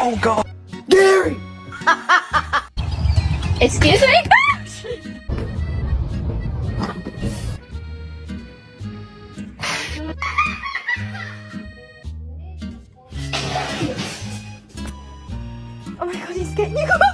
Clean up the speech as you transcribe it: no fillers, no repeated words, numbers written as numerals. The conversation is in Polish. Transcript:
Oh God, Gary! Excuse me? Oh my God, he's getting you.